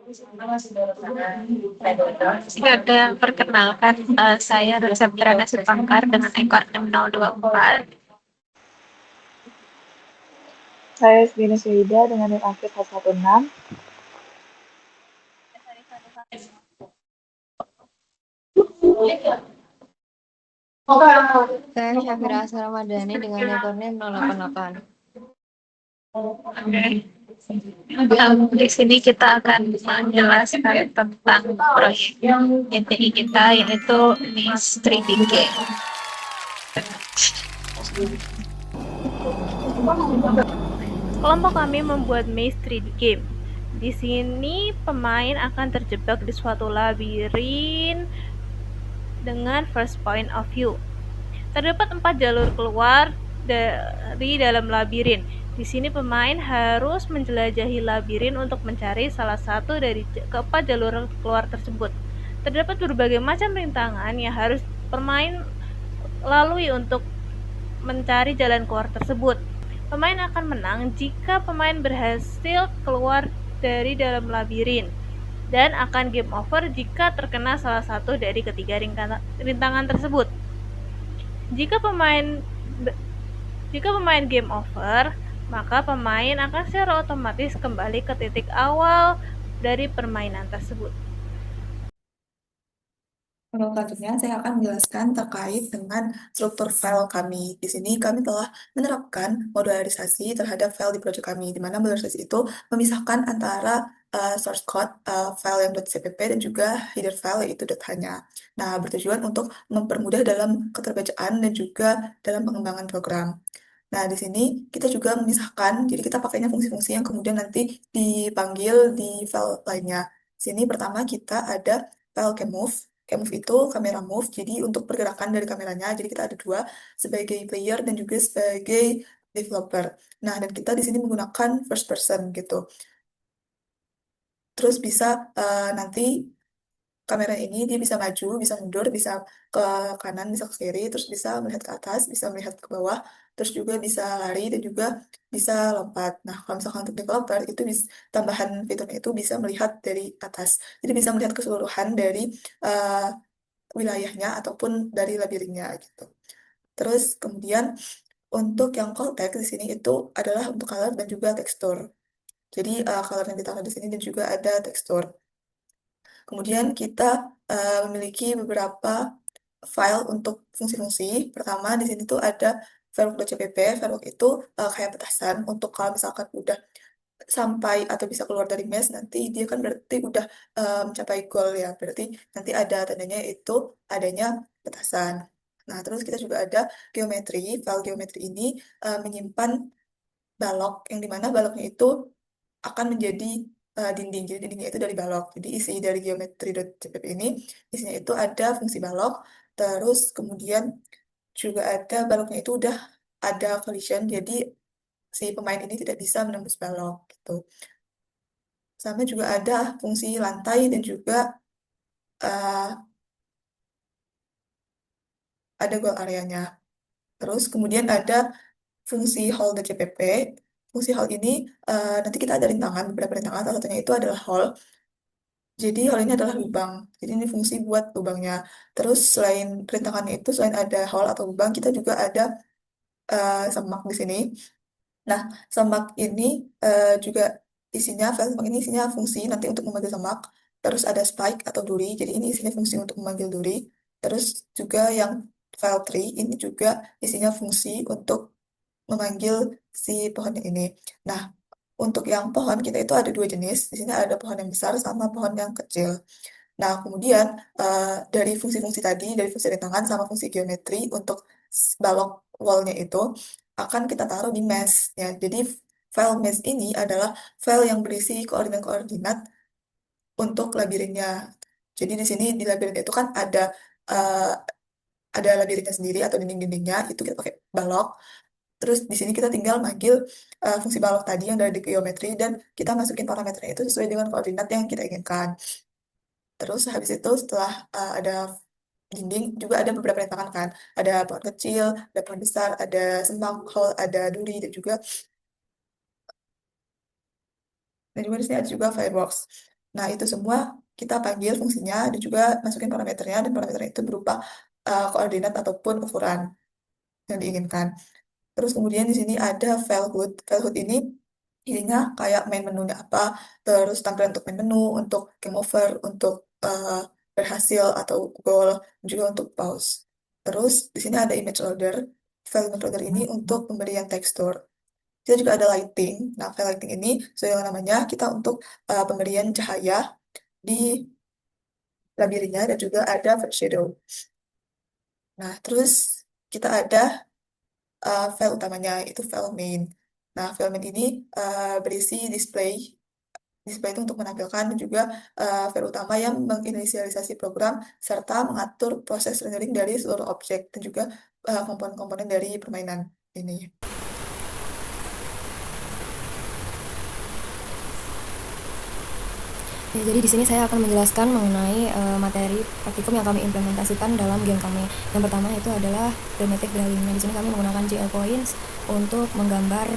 Oke, perkenalkan, saya Rosabra Nasipangkar dengan ekor 6024. Saya Svina Syahida dengan NIM akhir 116. Saya Syafira Asar Ramadhani dengan nickname 088. Oke. Di sini kita akan menjelaskan tentang proyek inti kita, yaitu Miss 3D Game. Kelompok kami membuat Maze 3D Game. Di sini pemain akan terjebak di suatu labirin dengan first point of view. Terdapat 4 jalur keluar dari dalam labirin. Di sini pemain harus menjelajahi labirin untuk mencari salah satu dari keempat jalur keluar tersebut. Terdapat berbagai macam rintangan yang harus pemain lalui untuk mencari jalan keluar tersebut. Pemain akan menang jika pemain berhasil keluar dari dalam labirin, dan akan game over jika terkena salah satu dari ketiga rintangan tersebut. Jika pemain game over, maka pemain akan secara otomatis kembali ke titik awal dari permainan tersebut. Untuk selanjutnya, saya akan menjelaskan terkait dengan struktur file kami. Di sini kami telah menerapkan modularisasi terhadap file di proyek kami, di mana modularisasi itu memisahkan antara source code file yang .cpp dan juga header file yaitu .hanya. Nah, bertujuan untuk mempermudah dalam keterbacaan dan juga dalam pengembangan program. Nah, di sini kita juga memisahkan, jadi kita pakainya fungsi-fungsi yang kemudian nanti dipanggil di file lainnya. Di sini pertama kita ada file kmove. Kmove itu kamera move, jadi untuk pergerakan dari kameranya, jadi kita ada dua, sebagai player dan juga sebagai developer. Nah, dan kita di sini menggunakan first person gitu. Terus bisa nanti kamera ini dia bisa maju, bisa mundur, bisa ke kanan, bisa ke kiri, terus bisa melihat ke atas, bisa melihat ke bawah, terus juga bisa lari dan juga bisa lompat. Nah, kalau misalkan untuk developer itu tambahan fiturnya itu bisa melihat dari atas. Jadi bisa melihat keseluruhan dari uh, wilayahnya ataupun dari labirinnya gitu. Terus kemudian untuk yang call text di sini itu adalah untuk color dan juga tekstur. Jadi color yang ditaruh di sini dan juga ada tekstur. Kemudian kita memiliki beberapa file untuk fungsi-fungsi. Pertama di sini tuh ada Verilog.cpp. Verilog itu kayak petasan untuk kalau misalkan udah sampai atau bisa keluar dari mesh, nanti dia kan berarti udah mencapai goal ya. Berarti nanti ada tandanya itu adanya petasan. Nah, terus kita juga ada geometri. File geometri ini menyimpan balok, yang dimana baloknya itu akan menjadi dinding. Jadi dindingnya itu dari balok. Jadi isi dari geometri.cpp ini, isinya itu ada fungsi balok, terus kemudian juga ada baloknya itu udah ada collision, jadi si pemain ini tidak bisa menembus balok gitu. Sama juga ada fungsi lantai dan juga uh, ada goal areanya. Terus kemudian ada fungsi hall.cpp. Fungsi hall ini nanti kita ada rintangan, beberapa rintangan. Salah satunya itu adalah hall. Jadi hall ini adalah lubang. Jadi ini fungsi buat lubangnya. Terus selain rintangannya itu, selain ada hall atau lubang, kita juga ada semak di sini. Nah, semak ini juga isinya, file semak ini isinya fungsi nanti untuk memanggil semak. Terus ada spike atau duri. Jadi ini isinya fungsi untuk memanggil duri. Terus juga yang file tree ini juga isinya fungsi untuk memanggil si pohonnya ini. Nah, untuk yang pohon kita itu ada dua jenis. Di sini ada pohon yang besar sama pohon yang kecil. Nah, kemudian dari fungsi-fungsi tadi, dari fungsi rintangan sama fungsi geometri untuk balok wall-nya itu akan kita taruh di mesh ya. Jadi file mesh ini adalah file yang berisi koordinat-koordinat untuk labirinnya. Jadi di sini di labirin itu kan uh, ada labirinnya sendiri atau dinding-dindingnya itu kita pakai balok. Terus di sini kita tinggal manggil fungsi balok tadi yang dari di geometri dan kita masukin parameternya itu sesuai dengan koordinat yang kita inginkan. Terus habis itu setelah ada dinding juga ada beberapa rintangan kan. Ada pohon kecil, ada pohon besar, ada semak, hall, ada duri dan juga di sini ada juga fireworks. Nah, itu semua kita panggil fungsinya dan juga masukin parameternya, dan parameternya itu berupa koordinat ataupun ukuran yang diinginkan. Terus kemudian di sini ada file HUD. File HUD ini ininya kayak main menunya apa, terus tampilan untuk main menu, untuk game over, untuk berhasil atau goal, juga untuk pause. Terus di sini ada image loader. File image loader ini untuk pemberian tekstur. Kita juga ada lighting. Nah, file lighting ini sesuai dengan namanya, kita untuk pemberian cahaya di labirinnya, dan juga ada shadow. Nah, terus kita ada file utamanya, itu file main. Nah, file main ini berisi display. Display itu untuk menampilkan dan juga file utama yang menginisialisasi program serta mengatur proses rendering dari seluruh objek dan juga komponen-komponen dari permainan ini. Ya, jadi di sini saya akan menjelaskan mengenai materi praktikum yang kami implementasikan dalam game kami. Yang pertama itu adalah primitive drawing. Nah, di sini kami menggunakan GL points untuk menggambar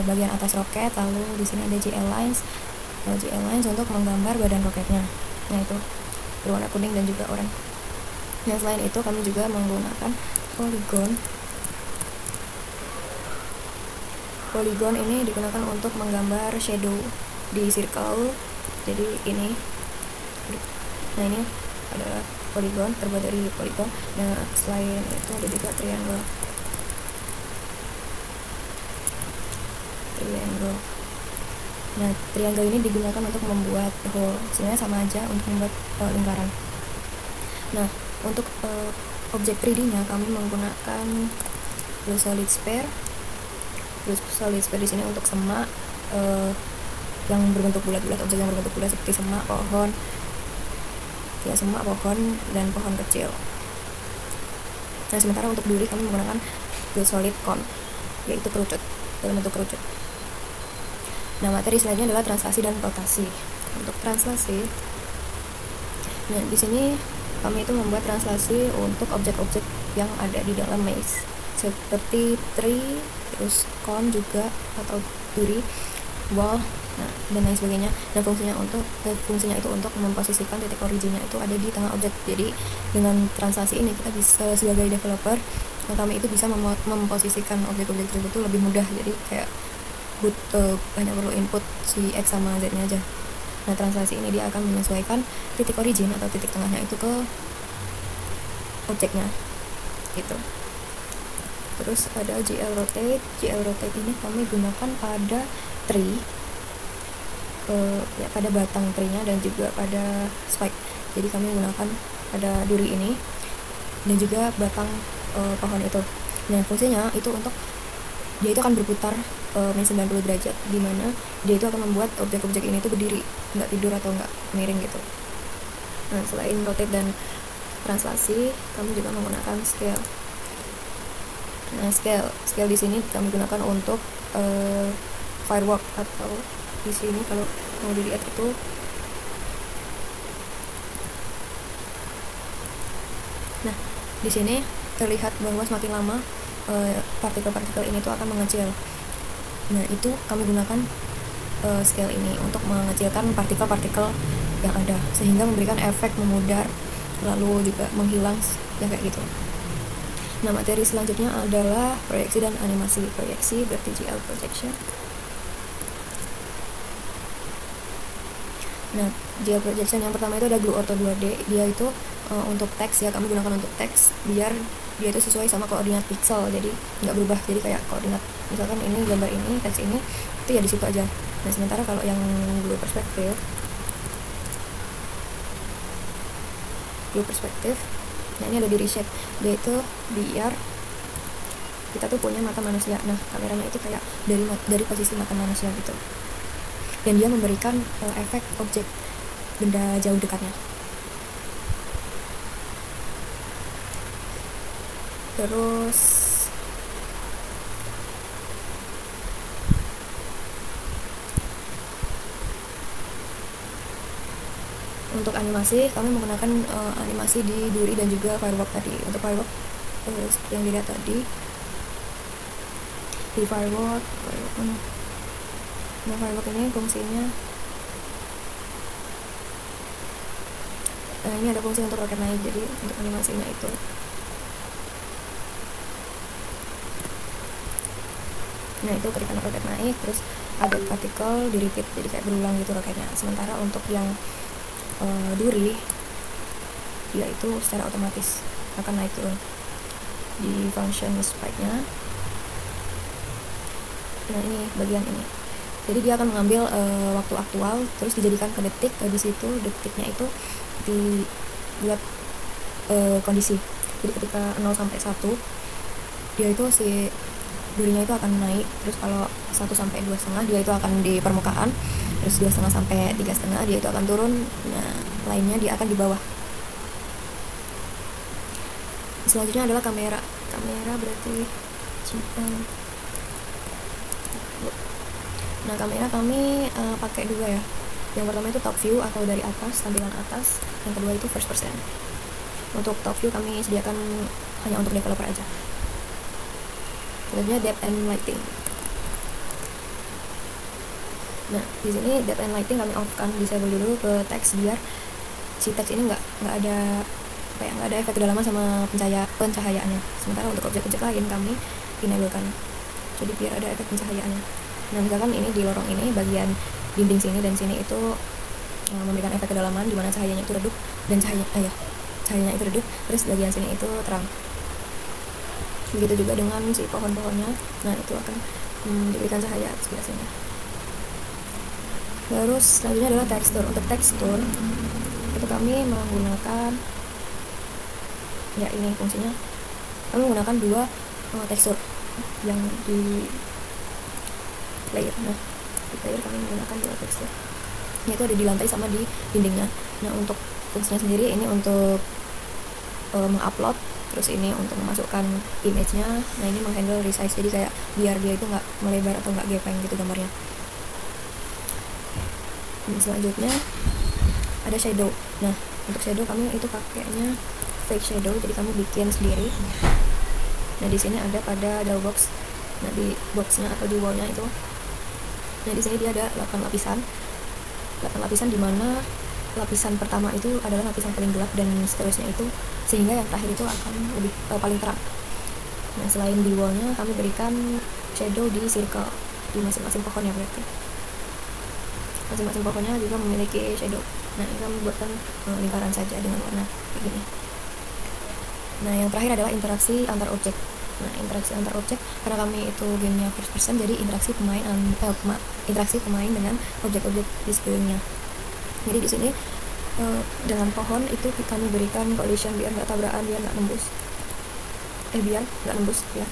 bagian atas roket, lalu di sini ada GL lines untuk menggambar badan roketnya. Nah, itu berwarna kuning dan juga oranye. Nah, selain itu kami juga menggunakan polygon. Polygon ini digunakan untuk menggambar shadow di circle. Jadi ini, nah ini adalah polygon, terbuat dari polygon. Nah, selain itu ada juga triangle. Nah, triangle ini digunakan untuk membuat hole. Sebenarnya sama aja untuk membuat lingkaran. Nah, untuk objek 3D-nya kami menggunakan blue solid sphere. Blue solid sphere di sini untuk semak yang berbentuk bulat-bulat, objek yang berbentuk bulat seperti semak, pohon, ya semak, pohon, dan pohon kecil. Nah, sementara untuk duri kami menggunakan blue solid cone, yaitu kerucut, dalam bentuk kerucut. Nah, materi selanjutnya adalah translasi dan rotasi. Untuk translasi, nah di sini kami itu membuat translasi untuk objek-objek yang ada di dalam maze, seperti tree, terus cone juga atau duri, wall, nah dan lain sebagainya. Dan fungsinya itu untuk memposisikan titik originnya itu ada di tengah objek. Jadi dengan translasi ini kita bisa, sebagai developer, kami itu bisa memposisikan objek-objek tersebut itu lebih mudah. Jadi kayak hanya perlu input si X sama Z nya aja. Nah, translasi ini dia akan menyesuaikan titik origin atau titik tengahnya itu ke objeknya gitu. Terus ada GL rotate. GL rotate ini kami gunakan pada tree, ya pada batang tree-nya dan juga pada spike. Jadi kami gunakan pada duri ini dan juga batang pohon itu. Nah, fungsinya itu untuk dia itu akan berputar 90 derajat, di mana dia itu akan membuat objek-objek ini itu berdiri, nggak tidur atau nggak miring gitu. Nah, selain rotate dan translasi, kami juga menggunakan scale. Nah, scale di sini kami gunakan untuk firework, atau di sini kalau mau dilihat itu nah di sini terlihat bahwa semakin lama partikel-partikel ini tuh akan mengecil. Nah, itu kami gunakan scale ini untuk mengecilkan partikel-partikel yang ada, sehingga memberikan efek memudar lalu juga menghilang ya kayak gitu. Nah, materi selanjutnya adalah proyeksi dan animasi. Proyeksi berarti GL projection. Nah, GL projection yang pertama itu ada Glue Ortho 2D. Dia itu untuk teks ya, kami gunakan untuk teks biar dia itu sesuai sama koordinat pixel, jadi nggak berubah. Jadi kayak koordinat, misalkan ini gambar ini, teks ini, itu ya di situ aja. Nah, sementara kalau yang Glue perspektif, nah ini ada di reshape. Dia itu biar kita tuh punya mata manusia. Nah, kameranya itu kayak dari posisi mata manusia gitu. Dan dia memberikan efek objek benda jauh dekatnya. Terus untuk animasi kami menggunakan animasi di duri dan juga firework tadi. Untuk firework yang dilihat tadi di firework nah firework ini fungsinya ini ada fungsi untuk roket naik, jadi untuk animasinya itu. Nah itu ketika roket naik, terus ada partikel di repeat, jadi kayak berulang gitu roketnya. Sementara untuk yang duri, dia itu secara otomatis akan naik turun di function spike-nya. Nah ini bagian ini, jadi dia akan mengambil waktu aktual terus dijadikan ke detik. Di situ detiknya itu dibuat kondisi, jadi ketika 0 sampai 1 dia itu si durinya itu akan naik, terus kalau 1 sampai 2,5 dia itu akan di permukaan, terus 2,5 sampai 3,5 dia itu akan turun. Nah lainnya dia akan di bawah. Selanjutnya adalah kamera berarti nah kamera kami pakai dua ya. Yang pertama itu top view atau dari atas, tampilan atas. Yang kedua itu first person. Untuk top view kami sediakan hanya untuk developer aja. Selanjutnya depth and lighting. Nah di sini depth and lighting kami off kan, disable dulu ke teks biar si teks ini nggak ada nggak ada efek kedalaman sama pencahayaannya. Sementara untuk objek-objek lain kami enablekan, jadi biar ada efek pencahayaannya. Nah misalkan ini di lorong ini bagian dinding sini dan sini itu memberikan efek kedalaman di mana cahayanya itu redup dan cahayanya itu redup, terus bagian sini itu terang. Begitu juga dengan si pohon-pohonnya, nah itu akan diberikan cahaya sebelah sini. Terus selanjutnya adalah tekstur. Untuk tekstur itu kami menggunakan ini fungsinya, kami menggunakan dua tekstur yang di player. Nah di player kami menggunakan dua tekstur, yaitu ada di lantai sama di dindingnya. Nah untuk fungsinya sendiri ini untuk mengupload, terus ini untuk memasukkan image-nya. Nah ini menghandle resize, jadi kayak biar dia itu nggak melebar atau nggak gepeng gitu gambarnya. Dan selanjutnya ada shadow. Nah untuk shadow kami itu pakainya fake shadow, jadi kami bikin sendiri. Nah di sini ada pada Drawbox. Nah di boxnya atau di wallnya itu, nah di sini dia ada 8 lapisan di mana lapisan pertama itu adalah lapisan paling gelap dan seterusnya itu, sehingga yang terakhir itu akan lebih paling terang. Nah selain di wallnya kami berikan shadow di circle di masing-masing pohonnya, berarti masing-masing pohonnya juga memiliki shadow. Nah ini kami buatkan lingkaran saja dengan warna begini. Nah yang terakhir adalah interaksi antar objek. Nah interaksi antar objek, karena kami itu gamenya first person, jadi interaksi pemain dengan objek-objek di sekelilingnya. Jadi di sini dengan pohon itu kami berikan collision biar nggak tabrakan, biar nggak nembus ya.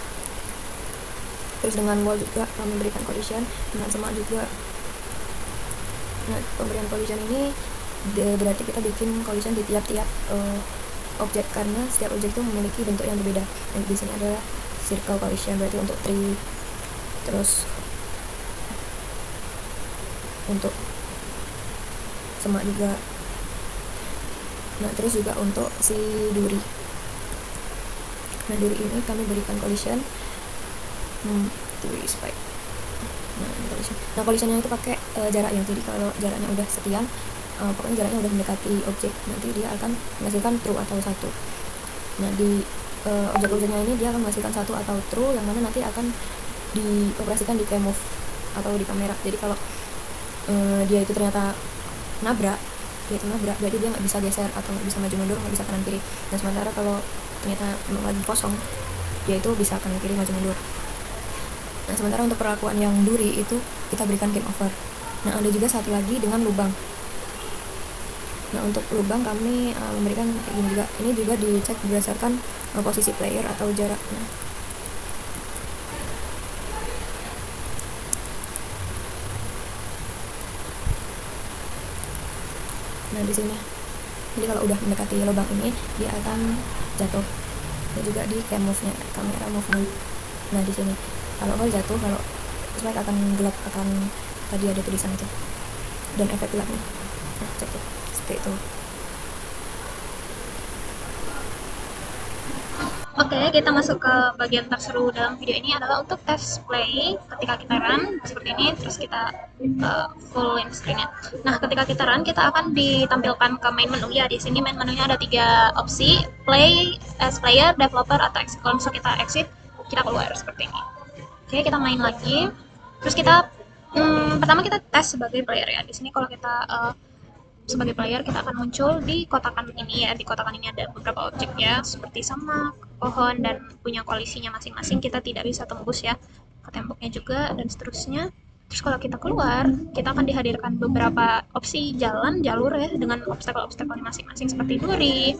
Terus dengan wall juga kami berikan collision, dengan semak juga. Nah pemberian collision ini berarti kita bikin collision di tiap-tiap objek, karena setiap objek itu memiliki bentuk yang berbeda. Nah di sini adalah circle collision berarti untuk tree, terus untuk semak juga. Nah terus juga untuk si duri. Nah duri ini kami berikan collision duri spike. Nah collisionnya itu pakai jaraknya, jadi kalau jaraknya udah sekian, pokoknya jaraknya udah mendekati objek, nanti dia akan menghasilkan true atau satu. Nah di objek-objeknya ini dia akan menghasilkan satu atau true, yang mana nanti akan dioperasikan di cam move atau di kamera. Jadi kalau dia itu ternyata nabrak, berarti dia nggak bisa geser atau nggak bisa maju mundur, nggak bisa kanan kiri. Dan sementara kalau ternyata lagi kosong, dia itu bisa kanan kiri maju mundur. Nah sementara untuk perlakuan yang duri itu kita berikan game over. Nah ada juga satu lagi dengan lubang. Nah untuk lubang kami memberikan kayak gini juga. Ini juga dicek berdasarkan posisi player atau jaraknya. Nah di sini, jadi kalau udah mendekati lubang ini dia akan jatuh. Dan juga di cam move-nya, kamera movement. Nah di sini kalau jatuh, kalau spike akan gelap, akan tadi ada tulisan itu dan efek gelapnya. Nah jatuh seperti itu. Oke, kita masuk ke bagian terseru dalam video ini adalah untuk test play. Ketika kita run seperti ini, terus kita fullin screen-nya. Nah, ketika kita run, kita akan ditampilkan ke main menu ya. Di sini main menunya ada 3 opsi: play as player, developer, atau exit. Kalau misalnya kita exit, kita keluar seperti ini. Oke, kita main lagi. Terus kita pertama kita tes sebagai player ya. Di sini kalau kita sebagai player kita akan muncul di kotakan ini ya. Di kotakan ini ada beberapa objek ya, seperti semak, pohon, dan punya koalisinya masing-masing. Kita tidak bisa tembus ya ke temboknya juga dan seterusnya. Terus kalau kita keluar, kita akan dihadirkan beberapa opsi jalan, jalur ya, dengan obstacle-obstacle masing-masing seperti duri,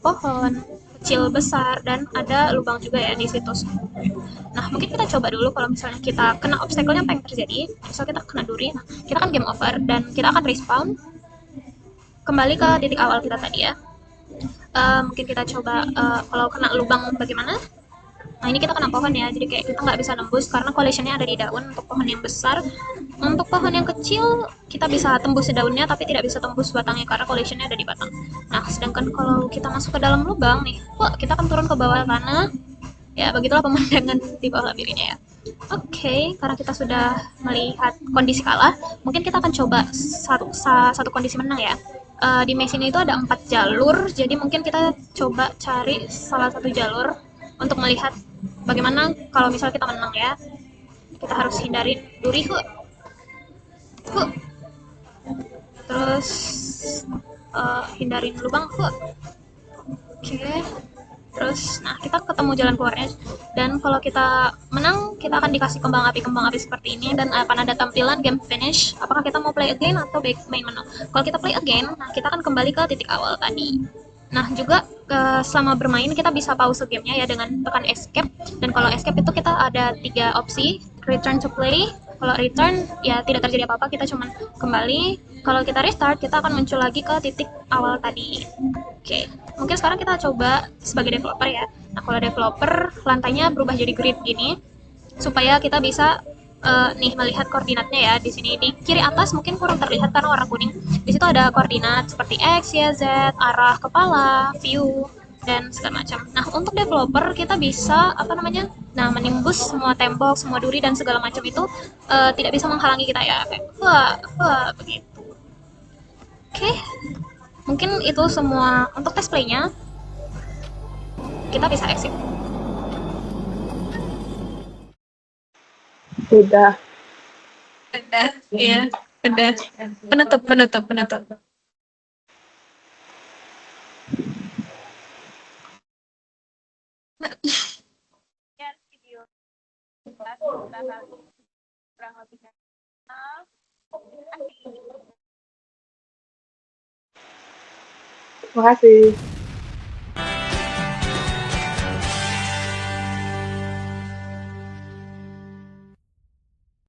pohon, kecil, besar, dan ada lubang juga ya di situ. Nah, mungkin kita coba dulu kalau misalnya kita kena obstacle-nya apa yang terjadi. Misal kita kena duri, nah kita kan game over dan kita akan respawn kembali ke titik awal kita tadi ya. Mungkin kita coba kalau kena lubang bagaimana. Nah, ini kita kena pohon ya, jadi kayak kita nggak bisa nembus karena collisionnya ada di daun untuk pohon yang besar. Untuk pohon yang kecil, kita bisa tembus daunnya tapi tidak bisa tembus batangnya karena collisionnya ada di batang. Nah, sedangkan kalau kita masuk ke dalam lubang nih, wah, kita akan turun ke bawah tanah. Ya, begitulah pemandangan di bawah labirinnya ya. Oke, karena kita sudah melihat kondisi kalah, mungkin kita akan coba satu kondisi menang ya. Di mesin itu ada 4 jalur, jadi mungkin kita coba cari salah satu jalur untuk melihat bagaimana kalau misal kita menang ya. Kita harus hindarin duri, terus hindarin lubang, Oke. Terus, nah kita ketemu jalan keluarnya. Dan kalau kita menang, kita akan dikasih kembang api seperti ini dan akan ada tampilan game finish. Apakah kita mau play again atau back main menu? Kalau kita play again, nah kita akan kembali ke titik awal tadi. Nah juga selama bermain kita bisa pause gamenya ya dengan tekan escape. Dan kalau escape itu kita ada 3 opsi: return to play. Kalau return ya tidak terjadi apa-apa, kita cuman kembali. Kalau kita restart, kita akan muncul lagi ke titik awal tadi. Oke, mungkin sekarang kita coba sebagai developer ya. Nah, kalau developer lantainya berubah jadi grid gini supaya kita bisa nih melihat koordinatnya ya. Di sini di kiri atas mungkin kurang terlihat karena warna kuning. Di situ ada koordinat seperti X, Y, Z, arah kepala, view, dan segala macam. Nah, untuk developer kita bisa menimbus semua tembok, semua duri dan segala macam itu tidak bisa menghalangi kita ya. Kayak wah begitu. Oke. Mungkin itu semua untuk tes play-nya. Kita bisa exit. Udah, iya, udah. Penutup. Video kita kurang lebihnya. Terima kasih.